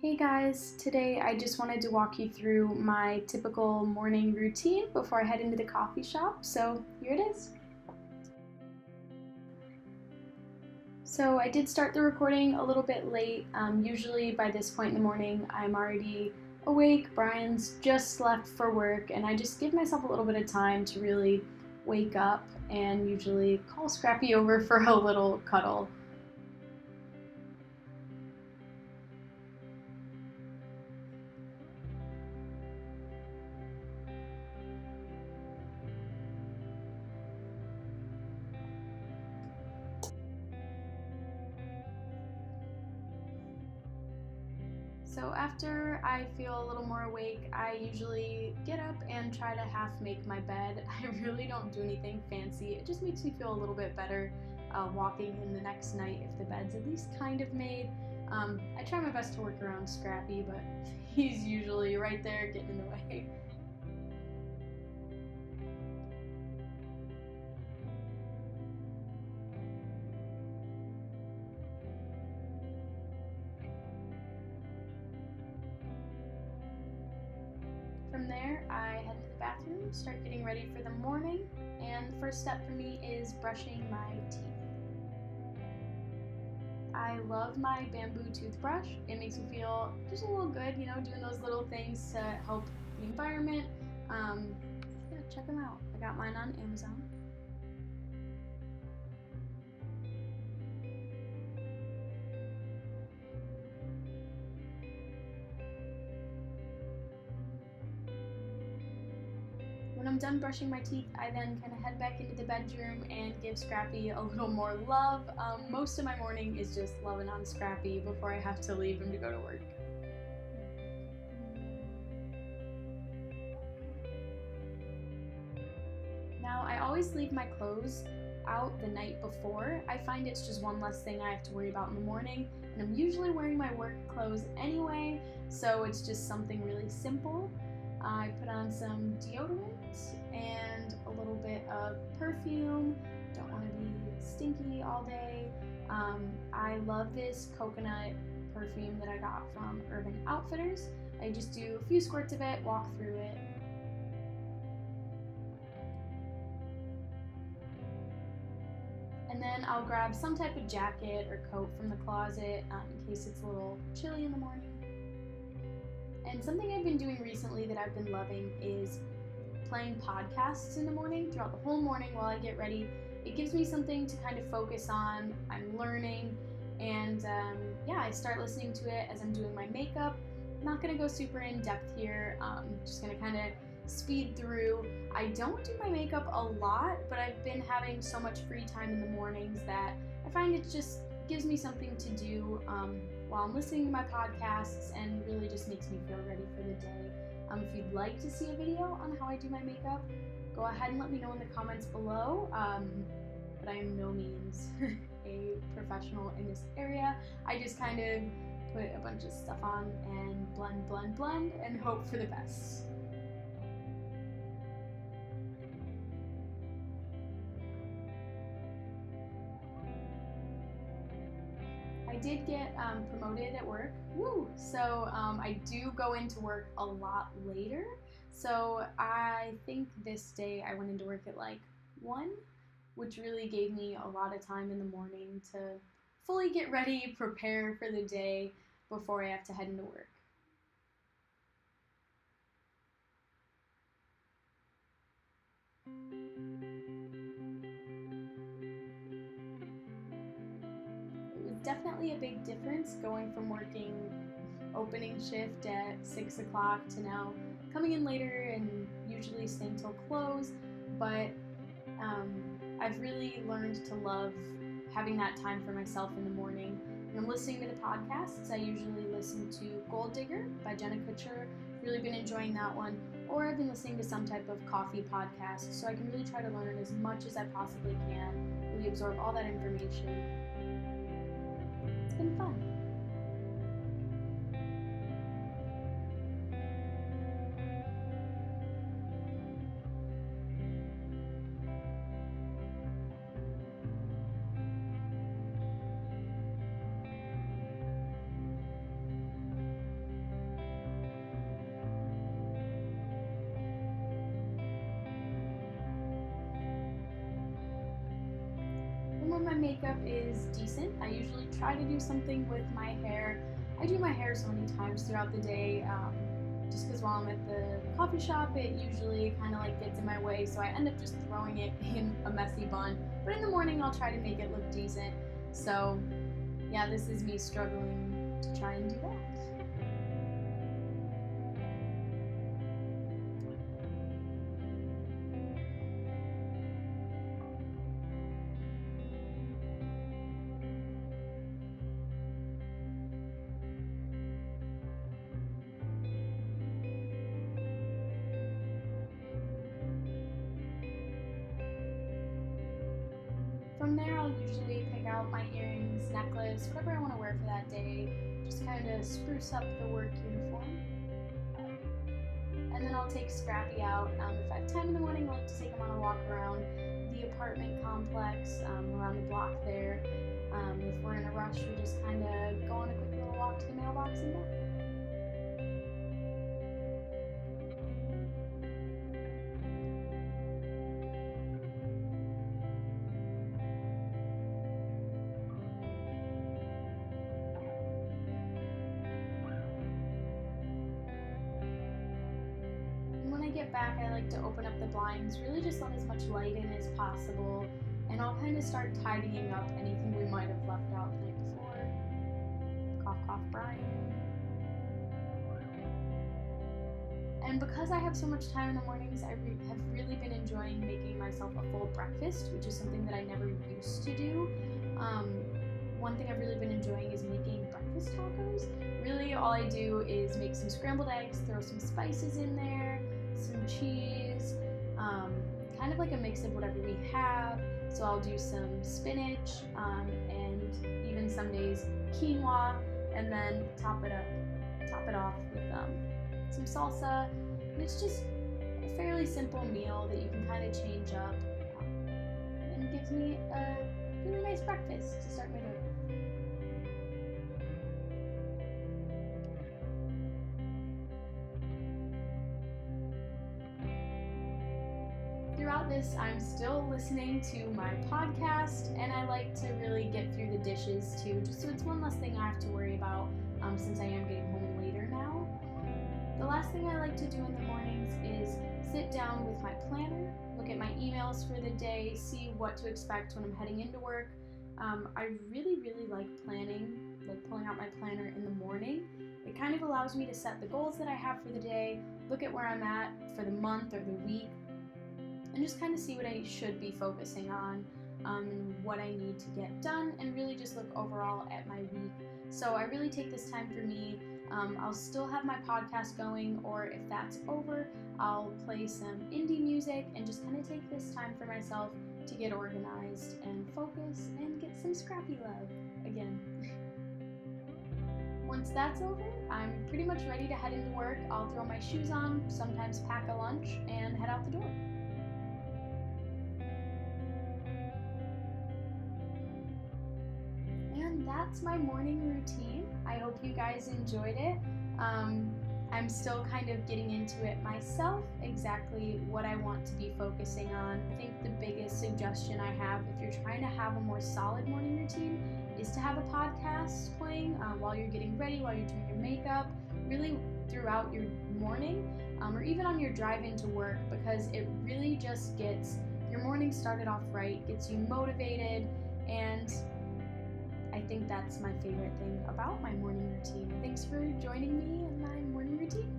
Hey guys, today I just wanted to walk you through my typical morning routine before I head into the coffee shop, so here it is. So I did start the recording a little bit late. Usually by this point in the morning I'm already awake, Bryan's just left for work, and I just give myself a little bit of time to really wake up and usually call Scrappy over for a little cuddle. So after I feel a little more awake, I usually get up and try to half make my bed. I really don't do anything fancy. It just makes me feel a little bit better walking in the next night if the bed's at least kind of made. I try my best to work around Scrappy, but he's usually right there getting in the way. From there, I head into the bathroom, start getting ready for the morning, and the first step for me is brushing my teeth. I love my bamboo toothbrush. It makes me feel just a little good, doing those little things to help the environment. Yeah, check them out. I got mine on Amazon. When I'm done brushing my teeth, I then kind of head back into the bedroom and give Scrappy a little more love. Most of my morning is just loving on Scrappy before I have to leave him to go to work. Now, I always leave my clothes out the night before. I find it's just one less thing I have to worry about in the morning, and I'm usually wearing my work clothes anyway, so it's just something really simple. I put on some deodorant and a little bit of perfume. Don't want to be stinky all day. I love this coconut perfume that I got from Urban Outfitters. I just do a few squirts of it, walk through it. And then I'll grab some type of jacket or coat from the closet in case it's a little chilly in the morning. And something I've been doing recently that I've been loving is playing podcasts in the morning throughout the whole morning while I get ready. It gives me something to kind of focus on. I'm learning, and I start listening to it as I'm doing my makeup. I'm not going to go super in depth here. Just going to kind of speed through. I don't do my makeup a lot, but I've been having so much free time in the mornings that I find it just gives me something to do while I'm listening to my podcasts, and really just makes me feel ready for the day. If you'd like to see a video on how I do my makeup, go ahead and let me know in the comments below. But I am no means a professional in this area. I just kind of put a bunch of stuff on and blend, and hope for the best. I did get promoted at work, woo! So I do go into work a lot later. So I think this day I went into work at like 1, which really gave me a lot of time in the morning to fully get ready, prepare for the day before I have to head into work. It was definitely a big difference going from working opening shift at 6 o'clock to now coming in later and usually staying till close, but I've really learned to love having that time for myself in the morning. When I'm listening to the podcasts, I usually listen to Gold Digger by Jenna Kutcher. Really been enjoying that one. Or I've been listening to some type of coffee podcast, so I can really try to learn as much as I possibly can, really absorb all that information. It's been fun. my makeup is decent. I usually try to do something with my hair. I do my hair so many times throughout the day, just because while I'm at the coffee shop, it usually kind of like gets in my way, so I end up just throwing it in a messy bun. But in the morning, I'll try to make it look decent. So yeah, this is me struggling to try and do that. From there, I'll usually pick out my earrings, necklace, whatever I want to wear for that day, just kind of spruce up the work uniform. And then I'll take Scrappy out. If I have time in the morning, I like to take him on a walk around the apartment complex, around the block there. If we're in a rush, we just kind of go on a quick little walk to the mailbox and back. Get back, I like to open up the blinds, really just let as much light in as possible, and I'll kind of start tidying up anything we might have left out the night before. Cough, cough, Bryan. And because I have so much time in the mornings, I have really been enjoying making myself a full breakfast, which is something that I never used to do. One thing I've really been enjoying is making breakfast tacos. Really, all I do is make some scrambled eggs, throw some spices in there, some cheese, kind of like a mix of whatever we have. So I'll do some spinach, and even some days quinoa, and then top it off with some salsa. And it's just a fairly simple meal that you can kind of change up, and gives me a really nice breakfast to start my day with. Throughout this, I'm still listening to my podcast, and I like to really get through the dishes too, just so it's one less thing I have to worry about, since I am getting home later now. The last thing I like to do in the mornings is sit down with my planner, look at my emails for the day, see what to expect when I'm heading into work. I really like planning, like pulling out my planner in the morning. It kind of allows me to set the goals that I have for the day, look at where I'm at for the month or the week, and just kind of see what I should be focusing on, and what I need to get done, and really just look overall at my week. So I really take this time for me. I'll still have my podcast going, or if that's over, I'll play some indie music and just kind of take this time for myself to get organized and focus and get some Scrappy love again. Once that's over, I'm pretty much ready to head into work. I'll throw my shoes on, sometimes pack a lunch, and head out the door. And that's my morning routine. I hope you guys enjoyed it. I'm still kind of getting into it myself, exactly what I want to be focusing on. I think the biggest suggestion I have, if you're trying to have a more solid morning routine, is to have a podcast playing while you're getting ready, while you're doing your makeup, really throughout your morning, or even on your drive into work, because it really just gets your morning started off right, gets you motivated, and I think that's my favorite thing about my morning routine. Thanks for joining me in my morning routine.